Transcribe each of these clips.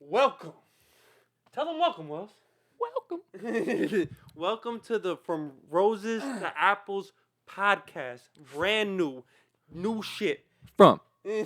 Welcome. Tell them welcome, Wells. Welcome. Welcome to the From Roses to Apples podcast. Brand new shit. From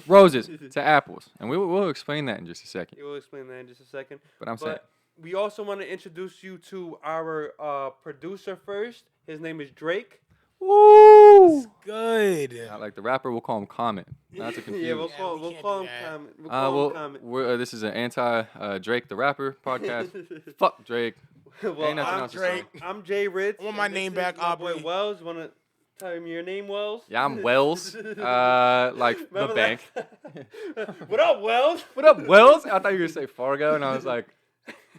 roses to apples. And we'll explain that in just a second. We'll explain that in just a second. But I'm saying. We also want to introduce you to our producer first. His name is Drake. Woo! Good. Not like the rapper, we'll call him Comment. Not to confuse. Yeah, we'll Yeah, call we him can't Comment. do We'll call him Comment. This is an anti Drake the rapper podcast. Fuck Drake. Well, Ain't nothing I'm else to Drake. say. I'm Jayy Rits. I want my and name this back, is my boy Aubrey. Wells. Want to tell him your name, Wells? Yeah, I'm Wells. Like the Remember bank. that? What up, Wells? What up, Wells? I thought you were gonna say Fargo, and I was like,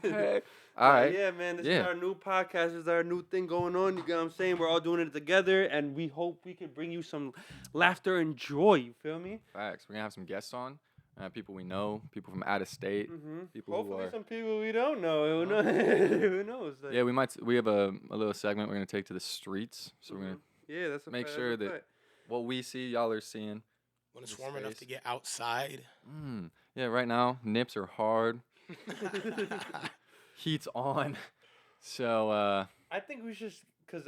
hey. All right. Yeah, man. This is our new podcast. This is our new thing going on. You get what I'm saying? We're all doing it together, and we hope we can bring you some laughter and joy. You feel me? Facts. We're gonna have some guests on. People we know, people from out of state, people Hopefully, who are. some people we don't know. Who knows? Who knows? Like, Yeah, we have a little segment we're gonna take to the streets. So we're gonna yeah, that's a make fact, sure that's a that fact. what we see, y'all are seeing. When it's The warm enough to space. get outside. Yeah, right now nips are hard. Heat's on. So I think we should, cause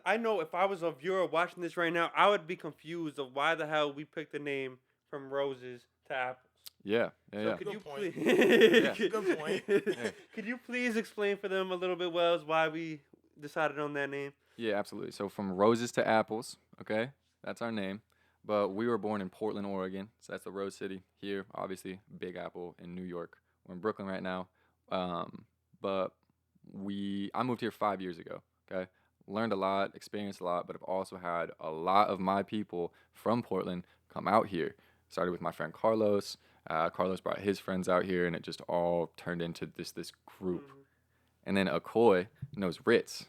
I know if I was a viewer watching this right now, I would be confused of why the hell we picked the name From Roses to Apples. yeah. So could Good you point. please? Yeah. Good point. Could you please explain for them a little bit, Wells, why we decided on that name? Yeah, absolutely. So from roses to apples, okay? That's our name. But we were born in Portland, Oregon. So that's the Rose City here, obviously, Big Apple in New York. We're in Brooklyn right now. But I moved here 5 years ago, okay? Learned a lot, experienced a lot, but I've also had a lot of my people from Portland come out here. Started with my friend Carlos. Carlos brought his friends out here, and it just all turned into this group. And then Akoi knows Rits.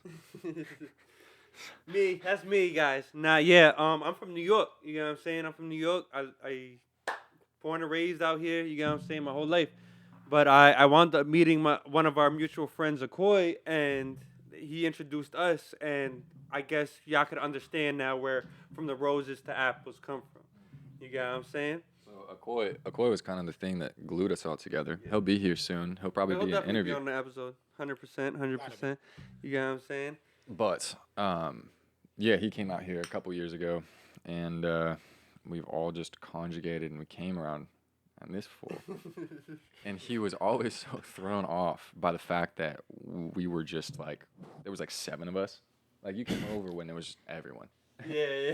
That's me, guys. I'm from New York. You know what I'm saying? I'm from New York. I born and raised out here. You know what I'm saying? My whole life. But I wound up meeting one of our mutual friends, Akoi, and he introduced us. And I guess y'all could understand now where From the Roses to Apples come from. You get what I'm saying? So Akoi was kind of the thing that glued us all together. He'll be here soon. He'll probably He'll be in an definitely interview. be on the episode. 100%. You get what I'm saying? But yeah, he came out here a couple years ago, and we've all just conjugated, and we came around on this fool. And he was always so thrown off by the fact that we were just like, there was like 7 of us. Like you came over when there was just everyone. Yeah.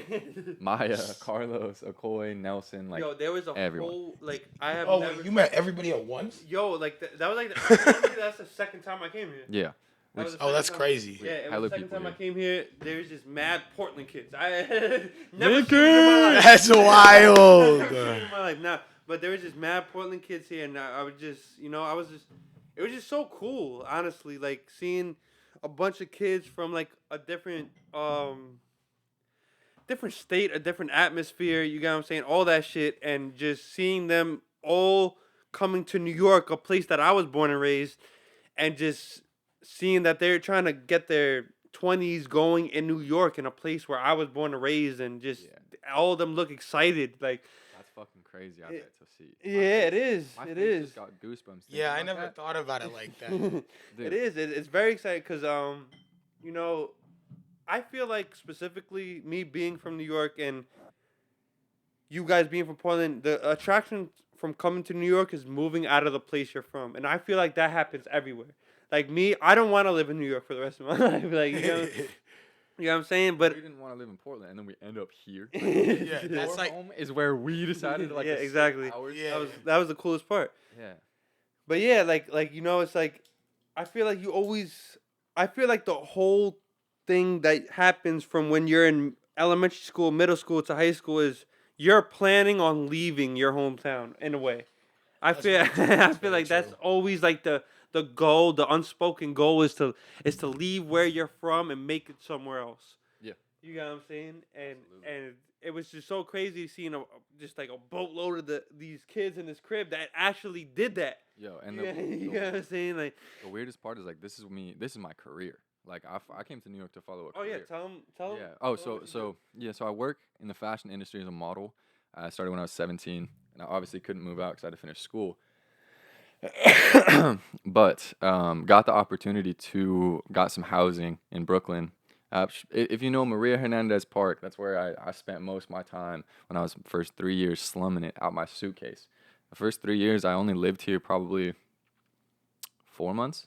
Maya, Carlos, Akoi, Nelson, like Yo, there was a everyone. whole like I have Oh, never. wait, you met everybody at once? Yo, like that was like that's the second time I came here. Yeah. That was the Oh, that's second time- crazy. Yeah, it was Hella the second people time I here. came here. There was just mad Portland kids. I never Nicky! seen them in my life. That's wild. Never seen them in my life. Nah, but there was just mad Portland kids here, and I would just, it was just so cool, honestly. Like seeing a bunch of kids from like a different state, a different atmosphere. You get what I'm saying? All that shit, and just seeing them all coming to New York, a place that I was born and raised, and just seeing that they're trying to get their 20s going in New York, in a place where I was born and raised, and just all of them look excited. Like, That's fucking crazy out there to see. yeah, it is. My It face is. just got goosebumps. Yeah, I thinking about never that. thought about it like that. Dude. It is. It's very exciting because, I feel like specifically me being from New York and you guys being from Portland, the attraction from coming to New York is moving out of the place you're from. And I feel like that happens everywhere. Like me, I don't want to live in New York for the rest of my life. Like, you know what I'm saying? But we didn't want to live in Portland, and then we end up here. Yeah, Your that's like, home is where we decided like Yeah, to sit exactly. ours. Yeah. that was the coolest part. Yeah. But yeah, it's like I feel like the whole thing that happens from when you're in elementary school, middle school to high school is you're planning on leaving your hometown in a way. I That's feel very true. I That's feel very like that's true. always like the goal, the unspoken goal is to leave where you're from and make it somewhere else. Yeah. You know what I'm saying? And Absolutely. it was just so crazy seeing just like a boatload of these kids in this crib that actually did that. Yo, and You know what I'm saying? Like, the weirdest part is like this is my career. Like I came to New York to follow a oh yeah, career. tell them. Yeah. Oh, so I work in the fashion industry as a model. I started when I was 17, and I obviously couldn't move out because I had to finish school. But got the opportunity to got some housing in Brooklyn. If you know Maria Hernandez Park, that's where I spent most of my time when I was first 3 years slumming it out my suitcase. The first 3 years, I only lived here probably 4 months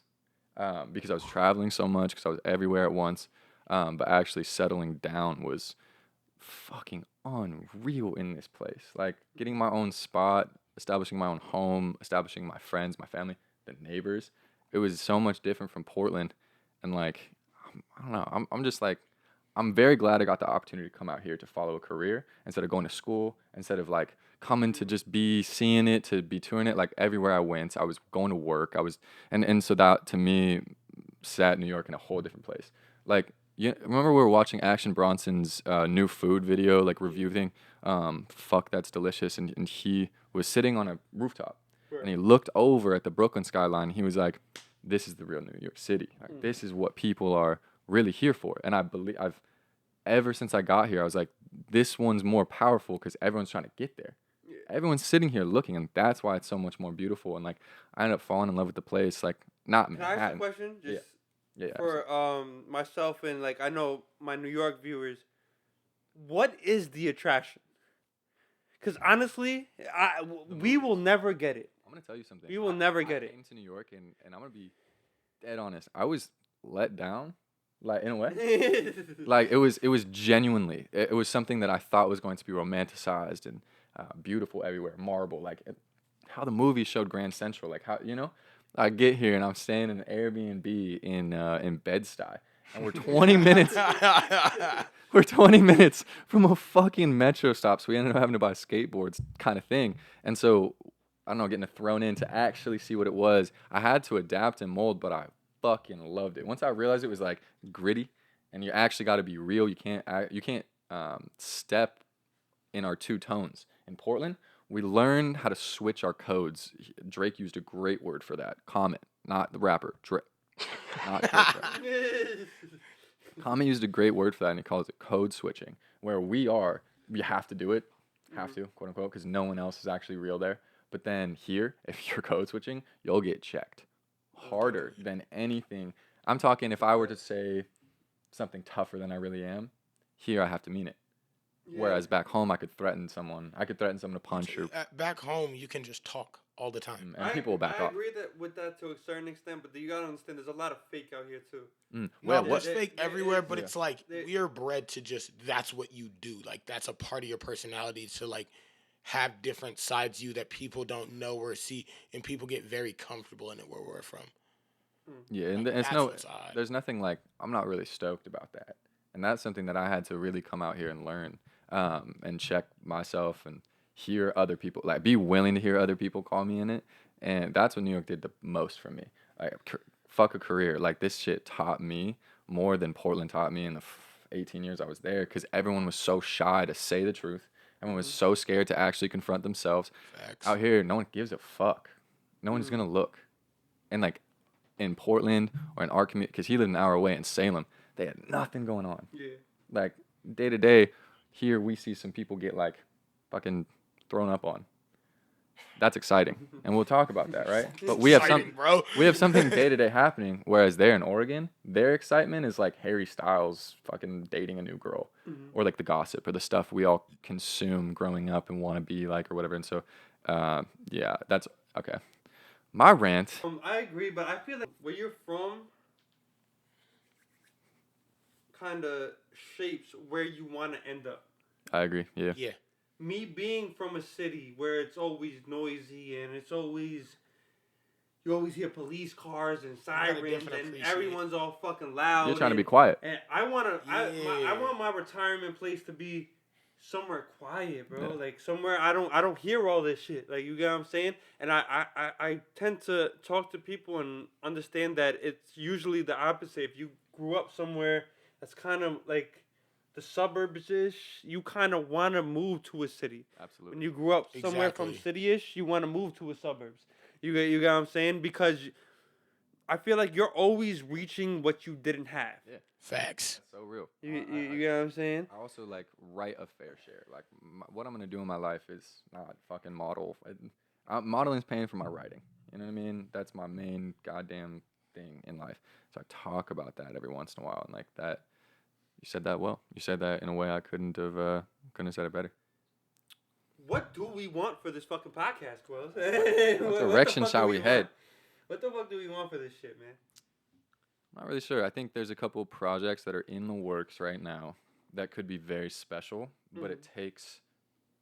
because I was traveling so much because I was everywhere at once. But actually settling down was fucking unreal in this place. Like getting my own spot, establishing my own home, establishing my friends, my family, the neighbors. It was so much different from Portland, and like I don't know. I'm just like I'm very glad I got the opportunity to come out here to follow a career instead of going to school, instead of like coming to just be seeing it, to be touring it. Like everywhere I went, I was going to work. I was, and so that to me set New York in a whole different place. Like you remember we were watching Action Bronson's new food video, like review thing. Fuck, that's delicious. And he was sitting on a rooftop, and he looked over at the Brooklyn skyline. He was like, "This is the real New York City. Like, this is what people are really here for." And I believe I've ever since I got here, I was like, this one's more powerful because everyone's trying to get there. Everyone's sitting here looking, and that's why it's so much more beautiful. And like, I ended up falling in love with the place. Like, not Can I ask you a Manhattan. question? Yeah. Just Yeah. for myself and like I know my New York viewers, what is the attraction? Because honestly, we will never get it. I'm gonna tell you something. We will never get I it. came to New York, and I'm gonna be dead honest. I was let down, like in a way. Like it was genuinely. It was something that I thought was going to be romanticized and beautiful everywhere, marble, like how the movie showed Grand Central. Like how I get here and I'm staying in an Airbnb in Bed-Stuy, and we're 20 minutes. We're 20 minutes from a fucking metro stop, so we ended up having to buy skateboards, kind of thing. And so I don't know, getting thrown in to actually see what it was. I had to adapt and mold, but I fucking loved it. Once I realized it was like gritty, and you actually got to be real. You can't step in our two tones. In Portland, we learned how to switch our codes. Drake used a great word for that. Common, not the rapper. Drake, not Drake. Common used a great word for that, and he calls it code switching. Where we have to do it, quote unquote, because no one else is actually real there. But then here, if you're code switching, you'll get checked harder than anything. I'm talking if I were to say something tougher than I really am, here I have to mean it. Yeah. Whereas back home, I could threaten someone. I could threaten someone to punch or. Back home, you can just talk all the time, and people will back off. off. I agree with that to a certain extent, but you gotta understand, there's a lot of fake out here too. No, there's fake everywhere, but it's like we are bred to just that's what you do. Like that's a part of your personality to like have different sides of you that people don't know or see, and people get very comfortable in it where we're from. Yeah, and like, there's nothing like I'm not really stoked about that, and that's something that I had to really come out here and learn, and check myself and hear other people, like be willing to hear other people call me in it, and that's what New York did the most for me. Like fuck a career, like this shit taught me more than Portland taught me in the 18 years I was there, because everyone was so shy to say the truth. Everyone was so scared to actually confront themselves. Facts. Out here, no one gives a fuck. No one's gonna look. And like in Portland or in our community, because he lived an hour away in Salem, they had nothing going on. Yeah. Like day to day, here we see some people get like fucking thrown up on. That's exciting, and we'll talk about that, right? But we have something day to day happening. Whereas there in Oregon, their excitement is like Harry Styles fucking dating a new girl, or like the gossip or the stuff we all consume growing up and want to be like or whatever. And so, yeah, that's okay. My rant. I agree, but I feel like where you're from kind of shapes where you want to end up. I agree. Yeah. Yeah. Me being from a city where it's always noisy and you always hear police cars and sirens and everyone's all fucking loud. You're trying to be quiet. And I want my retirement place to be somewhere quiet, bro. Yeah. Like somewhere I don't hear all this shit. Like you get what I'm saying? And I tend to talk to people and understand that it's usually the opposite. If you grew up somewhere that's kind of like the suburbs-ish, you kind of want to move to a city. Absolutely. When you grew up somewhere from city-ish, you want to move to a suburbs. You get what I'm saying? Because I feel like you're always reaching what you didn't have. Yeah. Facts. That's so real. You get what I'm saying? I also like write a fair share. Like what I'm gonna do in my life is not fucking model. Modeling's paying for my writing. You know what I mean? That's my main goddamn thing in life. So I talk about that every once in a while, and like that. You said that well. You said that in a way I couldn't have said it better. What do we want for this fucking podcast, Quells? What direction shall we head? What the fuck do we want for this shit, man? Not really sure. I think there's a couple projects that are in the works right now that could be very special, but it takes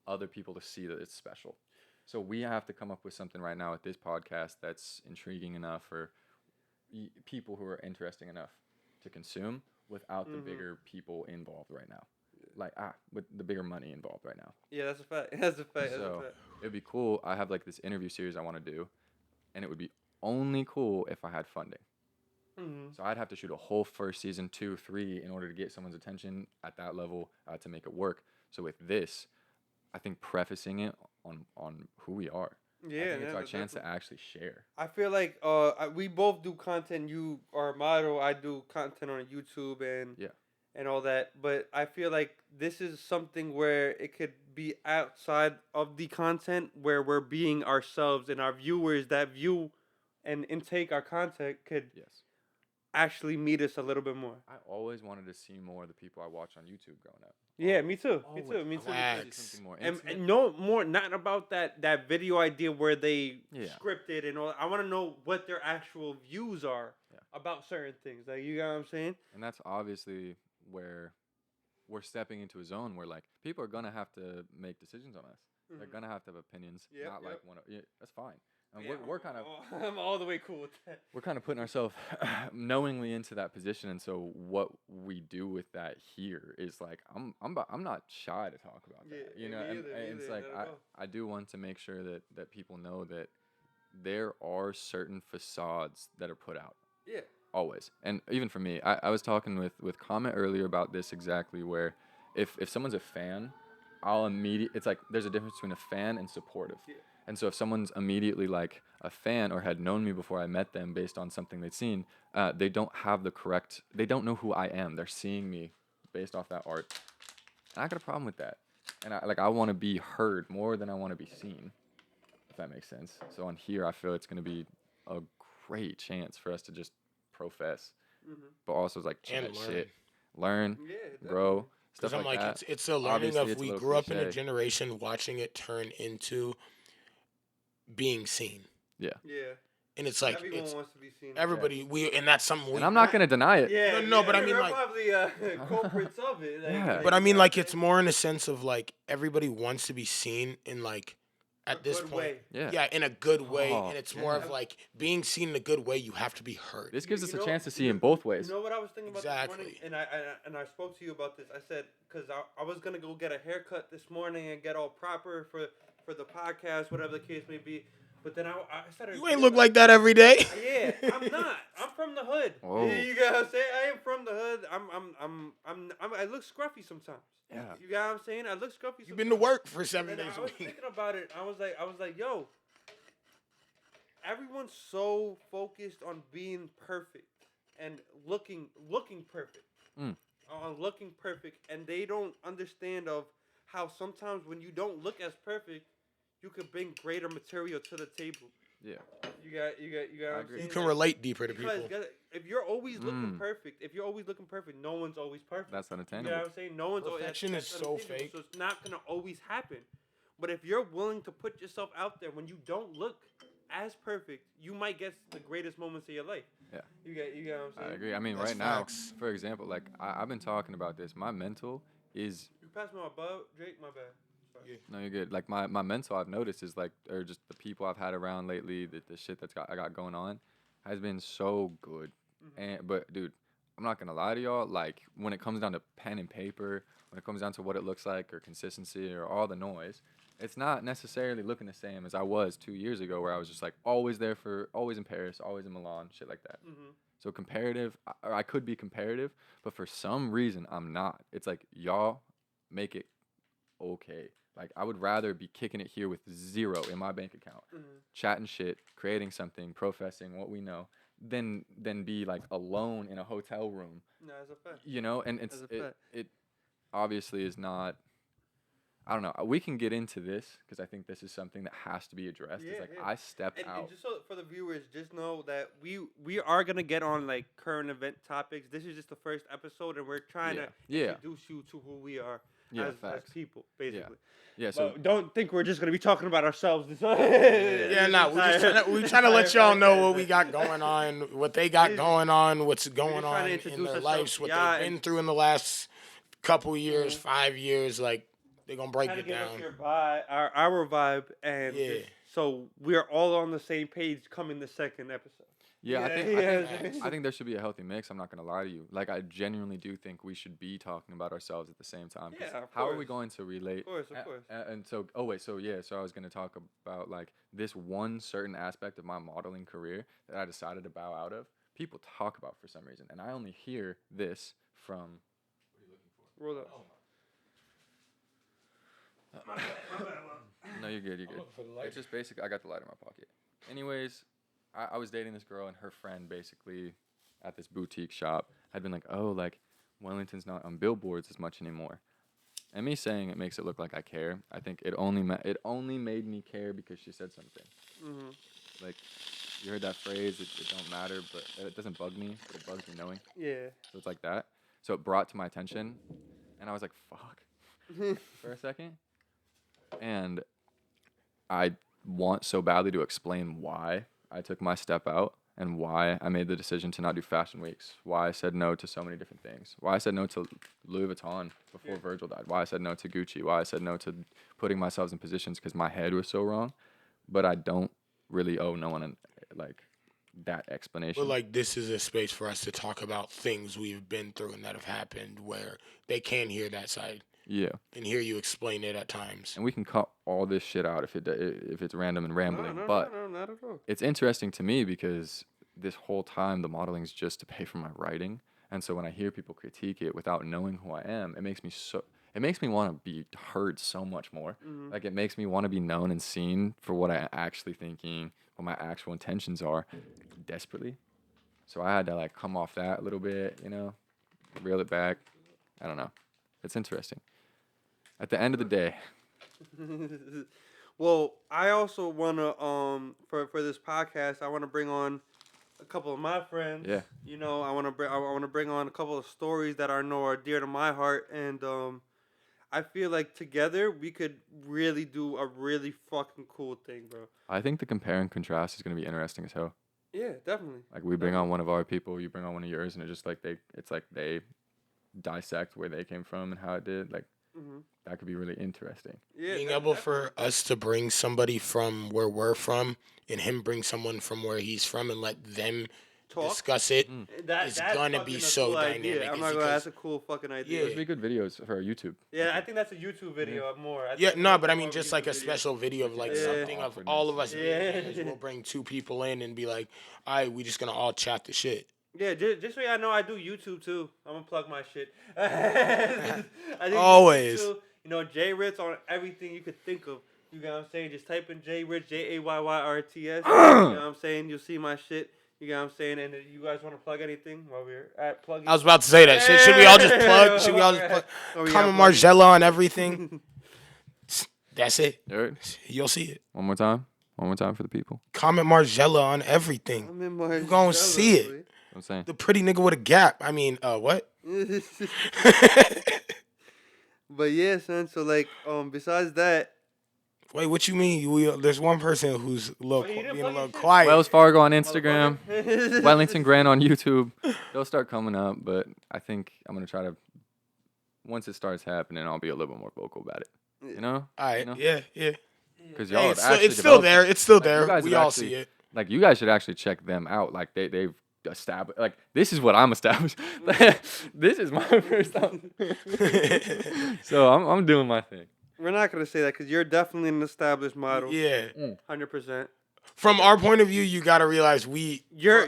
other people to see that it's special. So we have to come up with something right now at this podcast that's intriguing enough for people who are interesting enough to consume without the bigger people involved right now. Like, with the bigger money involved right now. Yeah, that's a fact. That's a fact. So it'd be cool. I have like this interview series I want to do, and it would be only cool if I had funding. So I'd have to shoot a whole first season, 2, 3, in order to get someone's attention at that level to make it work. So with this, I think prefacing it on who we are. Yeah, I think it's our chance to actually share. I feel like we both do content. You are a model. I do content on YouTube and all that. But I feel like this is something where it could be outside of the content, where we're being ourselves, and our viewers that view and intake our content could actually meet us a little bit more. I always wanted to see more of the people I watch on YouTube growing up. Yeah, me too. Always. Me too. Facts. And no more, not about that video idea where they scripted and all. I want to know what their actual views are about certain things. Like, you know what I'm saying? And that's obviously where we're stepping into a zone where like people are gonna have to make decisions on us. They're gonna have to have opinions. Like one. That's fine. And we're kind of. I'm all the way cool with that. We're kind of putting ourselves knowingly into that position, and so what we do with that here is like I'm not shy to talk about that, you know. And it's like I do want to make sure that people know that there are certain facades that are put out. Yeah. Always, and even for me, I was talking with Comment earlier about this exactly, where if someone's a fan, it's like there's a difference between a fan and supportive. Yeah. And so if someone's immediately like a fan or had known me before I met them based on something they'd seen, they don't know who I am. They're seeing me based off that art. And I got a problem with that. And I want to be heard more than I want to be seen, if that makes sense. So on here, I feel it's going to be a great chance for us to just profess, but also like chat shit, learn, grow. Stuff I'm like that. It's a learning Obviously, of we grew up in a generation watching it turn into being seen. Yeah. And it's like everyone wants to be seen. Everybody and that's something. And I'm not gonna deny it. Yeah. No, but I mean like probably culprits of it. Like, but I mean like it's more in a sense of like everybody wants to be seen in like at this point. Way. Yeah, in a good way, and it's more of like being seen in a good way. You have to be heard. This gives us a chance to see in both ways. You know what I was thinking about this morning, and I spoke to you about this. I said because I was gonna go get a haircut this morning and get all proper for the podcast, whatever the case may be. But then I started. You ain't look like that every day. Yeah, I'm not. I'm from the hood. Whoa. You got what I'm saying? I am from the hood. I look scruffy sometimes. Yeah. You got what I'm saying? I look scruffy sometimes. You've been to work for 7 days a week. I was thinking about it. I was like, yo, everyone's so focused on being perfect and looking perfect. On looking perfect, and they don't understand of how sometimes when you don't look as perfect, you could bring greater material to the table. Yeah. You got what I'm saying? You can relate deeper to people. If you're always looking perfect, no one's always perfect. That's unattainable. You know what I'm saying? No one's Perfection always is so fake. So it's not gonna always happen. But if you're willing to put yourself out there when you don't look as perfect, you might get the greatest moments of your life. Yeah. You got what I'm saying? I agree. I mean, that's right facts. Now, for example, like I've been talking about this. My mental is. You passed me my bud, Drake. My bad. Yeah. No, you're good. Like my mental, I've noticed is like, or just the people I've had around lately, the shit I got going on, has been so good. But dude, I'm not gonna lie to y'all. Like when it comes down to pen and paper, when it comes down to what it looks like or consistency or all the noise, it's not necessarily looking the same as I was 2 years ago, where I was just like always in Paris, always in Milan, shit like that. So comparative, or I could be comparative, but for some reason I'm not. It's like y'all make it okay. Like, I would rather be kicking it here with 0 in my bank account, chatting shit, creating something, professing what we know, than be, like, alone in a hotel room. No, that's a fact. You know? And it obviously is not... I don't know. We can get into this because I think this is something that has to be addressed. It's like I stepped out. And just so for the viewers, just know that we are gonna get on like current event topics. This is just the first episode, and we're trying to introduce you to who we are as people, basically. Yeah. So but don't think we're just gonna be talking about ourselves. We're trying to let y'all know what we got going on, what they got going on, what's going on in their lives, what they've been through in the last couple years, 5 years. Like they're gonna break it down. Our vibe, and so we're all on the same page coming the second episode. Yeah, I think there should be a healthy mix. I'm not gonna lie to you. Like I genuinely do think we should be talking about ourselves at the same time. How are we going to relate? Of course. And so, so I was gonna talk about like this one certain aspect of my modeling career that I decided to bow out of. People talk about for some reason, and I only hear this from. What are you looking for? Roll up. No, you're good. You're good. It's just basically I got the light in my pocket. Anyways. I was dating this girl, and her friend basically at this boutique shop had been like, oh, like Wellington's not on billboards as much anymore. And me saying it makes it look like I care. I think it only made me care because she said something. Mm-hmm. Like, you heard that phrase, it don't matter, but it doesn't bug me, but it bugs me knowing. Yeah. So it's like that. So it brought to my attention, and I was like, fuck, for a second. And I want so badly to explain why I took my step out and why I made the decision to not do fashion weeks, why I said no to so many different things, why I said no to Louis Vuitton before Virgil died, why I said no to Gucci, why I said no to putting myself in positions because my head was so wrong, but I don't really owe no one like that explanation. But like this is a space for us to talk about things we've been through and that have happened where they can hear that side. Yeah. And hear you explain it at times. And we can cut all this shit out if it's random and rambling. No, but not at all. It's interesting to me because this whole time the modeling's just to pay for my writing. And so when I hear people critique it without knowing who I am, it makes me want to be heard so much more. Mm-hmm. Like it makes me want to be known and seen for what I'm actually thinking, what my actual intentions are, desperately. So I had to like come off that a little bit, reel it back. I don't know. It's interesting. At the end of the day. Well, I also want to for this podcast, I want to bring on a couple of my friends. Yeah. I want to bring on a couple of stories that are dear to my heart, and I feel like together we could really do a really fucking cool thing, bro. I think the compare and contrast is going to be interesting as hell. Yeah, definitely. Like we bring on one of our people, you bring on one of yours, and it's like they dissect where they came from and how it did. Like that could be really interesting. Yeah, being able for us to bring somebody from where we're from and him bring someone from where he's from and let them discuss it is gonna be so dynamic. Idea. I'm not gonna. That's a cool fucking idea. Yeah, those would be good videos for our YouTube. Yeah, I think that's a YouTube video more. But I mean, just like a special video of like something of all of us. Yeah, we'll bring two people in and be like, all right, we just gonna all chat the shit. Yeah, just so y'all know, I do YouTube too. I'm gonna plug my shit. I do always. YouTube, Jayy Rits on everything you could think of. You know what I'm saying? Just type in Jayy Rits, JAYYRTS. You know what I'm saying? You'll see my shit. You know what I'm saying? And you guys want to plug anything while we're at plugging? I was about to say that. Should we all just plug? Should we all just plug? Comment Margella on everything. That's it. You'll see it. One more time for the people. Comment Margella on everything. You're going to see it. I'm saying. The pretty nigga with a gap. I mean, what? But yeah, son. So like, besides that. Wait, what you mean? There's one person who's being a little quiet. Wells Fargo on Instagram, Wellington Grant on YouTube. They'll start coming up, but I think I'm gonna try to. Once it starts happening, I'll be a little bit more vocal about it. All right. Yeah. Because y'all it's still there. It's still there. We all see it. Like you guys should actually check them out. Like they've established. Like this is what I'm established. This is my first time. So I'm doing my thing. We're not going to say that because you're definitely an established model. Yeah. 100%. From our point of view, you got to realize for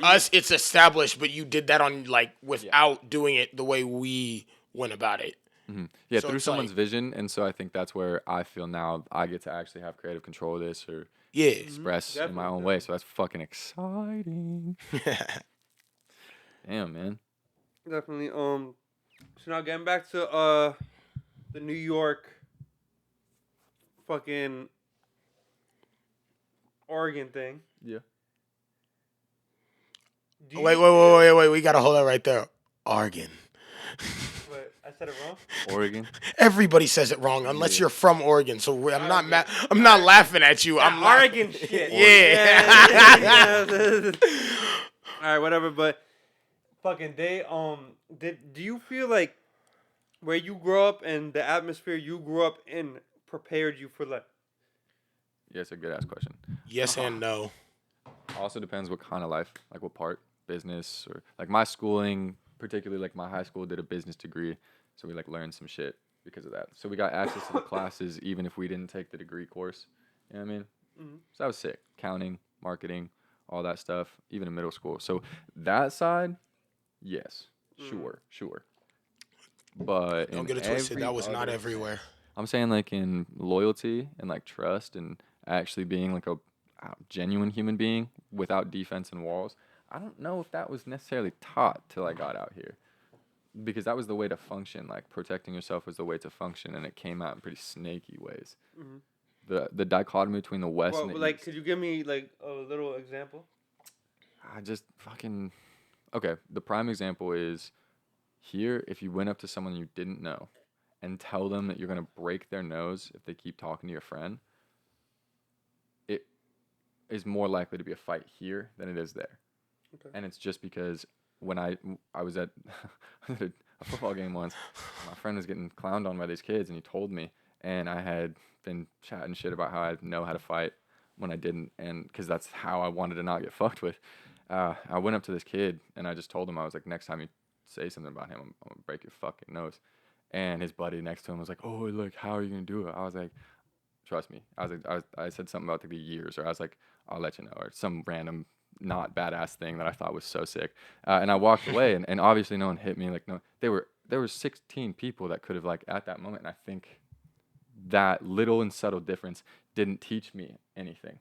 us, it's established, but you did that on without doing it the way we went about it. Mm-hmm. Yeah, so through someone's vision. And so I think that's where I feel now I get to actually have creative control of this or express in my own way. So that's fucking exciting. Damn, man. Definitely. So now getting back to the New York fucking Oregon thing. Yeah. Wait. We gotta hold that right there. Oregon. What, I said it wrong? Oregon. Everybody says it wrong unless Yeah. you're from Oregon. So I'm not mad. I'm not laughing at you. I'm Oregon shit. Yeah. All right, whatever. But fucking do you feel like where you grew up and the atmosphere you grew up in prepared you for life? Yeah, it's a good ass question. Yes and no. Also depends what kind of life, like what part, business or like my schooling, particularly like my high school did a business degree, so we like learned some shit because of that. So we got access to the classes even if we didn't take the degree course. You know what I mean? Mm-hmm. So that was sick. Counting, marketing, all that stuff, even in middle school. So that side, yes, sure. But Don't get it twisted. That was not everywhere. I'm saying like in loyalty and like trust and actually being like a genuine human being without defense and walls. I don't know if that was necessarily taught till I got out here, because that was the way to function. Like protecting yourself was the way to function, and it came out in pretty snaky ways. Mm-hmm. The dichotomy between the West Well, and the like, East. could you give me like a little example? I just fucking okay. The prime example is here. If you went up to someone you didn't know and tell them that you're gonna break their nose if they keep talking to your friend, it is more likely to be a fight here than it is there. Okay. And it's just because when I was at a football game once, my friend was getting clowned on by these kids, and he told me, and I had been chatting shit about how I know how to fight when I didn't, and because that's how I wanted to not get fucked with. I went up to this kid, and I just told him, I was like, next time you say something about him, I'm gonna break your fucking nose. And his buddy next to him was like, oh, look, how are you gonna do it? I was like, trust me. I was like, I said something about the years, or I was like, I'll let you know, or some random not badass thing that I thought was so sick. And I walked away, and obviously no one hit me. Like no, there were 16 people that could have like at that moment, and I think that little and subtle difference didn't teach me anything,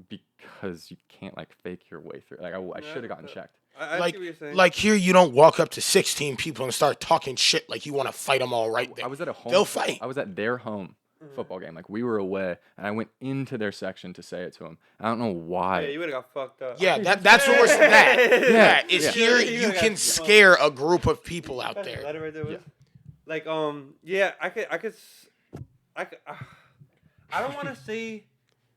because you can't like fake your way through. Like I should have gotten checked. I see what you're saying. Like here, you don't walk up to 16 people and start talking shit like you want to fight them all right there. I was at a home. They'll fight. I was at their home football game. Like we were away, and I went into their section to say it to them. I don't know why. Yeah, you would have got fucked up. Yeah, that's what we're saying. Yeah, It's yeah. here you can scare a group of people out That's there. the letter right there, Yeah. Like, I don't want to say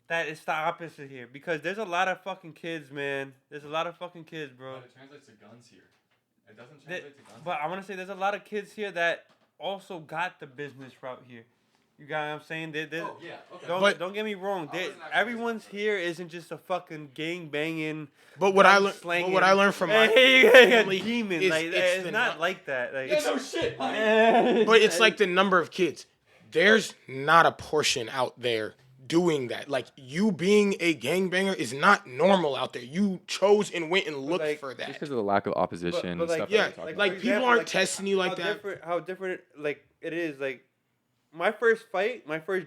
that it's the opposite here, because there's a lot of fucking kids, man. There's a lot of fucking kids, bro. But it translates to guns here. It doesn't translate to guns. But I want to say there's a lot of kids here that also got the business route here. You got what I'm saying? Oh yeah, okay. Don't get me wrong. I wasn't actually Everyone's here isn't just a fucking gang banging. But what I learned from my Hey, family demon. is Like, it's it's not like that. Like, Yeah, no shit, honey. but it's like the number of kids. There's not a portion out there doing that. Like you being a gangbanger is not normal out there. You chose and went and looked like, for Just that. because of the lack of opposition but and like, stuff. yeah, that we're talking like about. people aren't testing you like that. How different, like it is. Like my first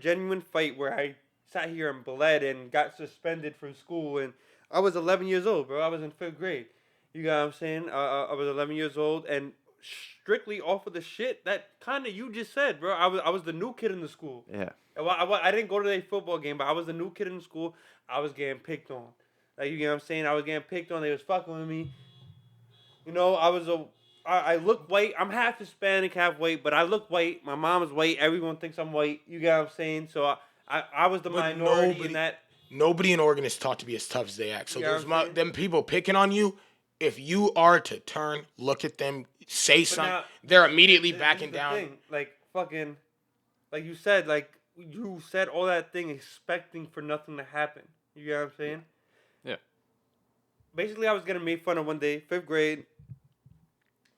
genuine fight, where I sat here and bled and got suspended from school, and I was 11 years old, bro. I was in 5th grade. You got what I'm saying? I was 11 years old, and strictly off of the shit that kind of you just said, bro. I was the new kid in the school. Yeah. I didn't go to a football game, but I was the new kid in the school. I was getting picked on. Like, you know what I'm saying? I was getting picked on. They was fucking with me. You know, I look white. I'm half Hispanic, half white, but I look white. My mom is white. Everyone thinks I'm white. You get what I'm saying? So I was the But minority in that. Nobody in Oregon is taught to be as tough as they act. So You know those what I'm saying? them people picking on you, if you are to turn, look at them, say something, now, they're immediately This backing is the down. thing. Like, fucking, like you said all that thing expecting for nothing to happen. You get what I'm saying? Yeah. Basically, I was getting made fun of one day, 5th grade.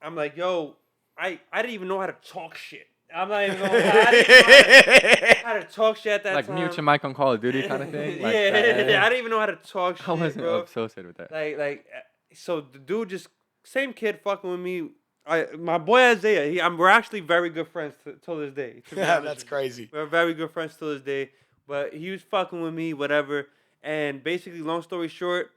I'm like, yo, I didn't even know how to talk shit. I'm not even going to I didn't know how to talk shit at that Like time. mute your mic on Call of Duty kind of thing. Like yeah, that. I didn't even know how to talk shit, I wasn't bro. associated with that. Like, so the dude just, same kid fucking with me. My boy Isaiah, we're actually very good friends till this day. To be honest That's with you. crazy. We're very good friends till this day. But he was fucking with me, whatever. And basically, long story short,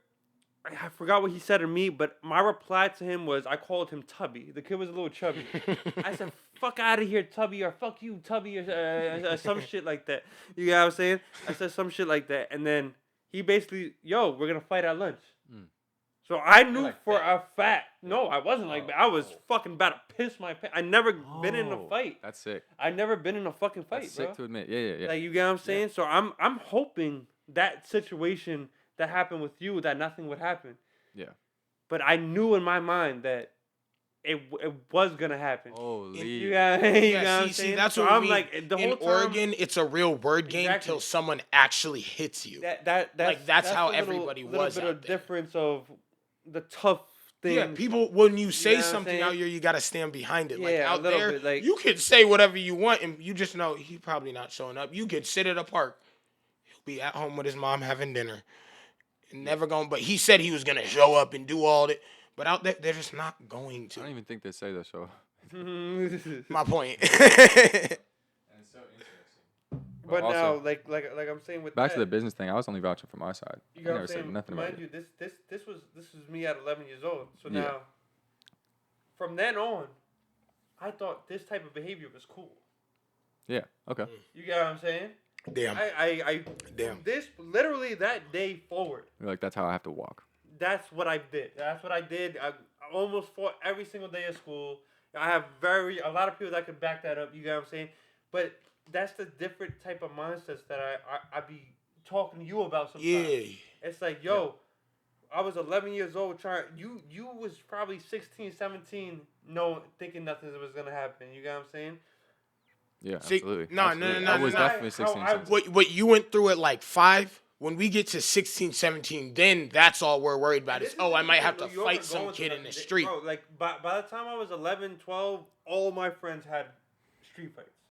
I forgot what he said to me, but my reply to him was I called him Tubby. The kid was a little chubby. I said, "Fuck out of here, Tubby," or "Fuck you, Tubby," or some shit like that. You know what I'm saying? I said some shit like that, and then he basically, "Yo, we're gonna fight at lunch." So I knew like for that? a fact. No, I wasn't like that. I was fucking about to piss my pants. I never been in a fight. That's sick. I never been in a fucking fight, That's bro. sick to admit. Yeah. Like, you get what I'm saying? So I'm hoping that situation that happened with you, that nothing would happen. Yeah. But I knew in my mind that it was gonna happen. Holy. You got what I'm see, saying? that's so what I'm we like the in whole time, Oregon. It's a real word game Exactly. till someone actually hits you. That's how a everybody was bit out of there. difference of the tough thing. Yeah, people, when you know say what I'm something saying? out here, you got to stand behind it. Like, Yeah, a out little there, bit, like- you could say whatever you want, and you just know he probably not showing up. You could sit at a park. He'll be at home with his mom having dinner. Never going, but he said he was going to show up and do all that. But out there, they're just not going I to. don't even think they say that, so. My point. That's so interesting. But also, now, like I'm saying with back that, to the business thing, I was only vouching for my side. you I know what never I'm said saying? nothing about Mind it. you, this was me at 11 years old. So Yeah. now, from then on, I thought this type of behavior was cool. Yeah. Okay. You get what I'm saying? Damn. I Damn. This literally that day forward. You're like, that's how I have to walk. That's what I did. I almost fought every single day of school. I have a lot of people that could back that up. You get what I'm saying? But that's the different type of mindsets that I be talking to you about sometimes. Yeah. It's like, yo, I was 11 years old you was probably 16, 17, thinking nothing was going to happen. You get what I'm saying? Yeah, See, absolutely. no, Absolutely. no, I was no. definitely 16. I- 17. What you went through at like 5, when we get to 16, 17, then that's all we're worried about This is, is I the might thing, have to New York fight are some going kid through in the that. street. Bro, like by the time I was 11, 12, all my friends had street fights.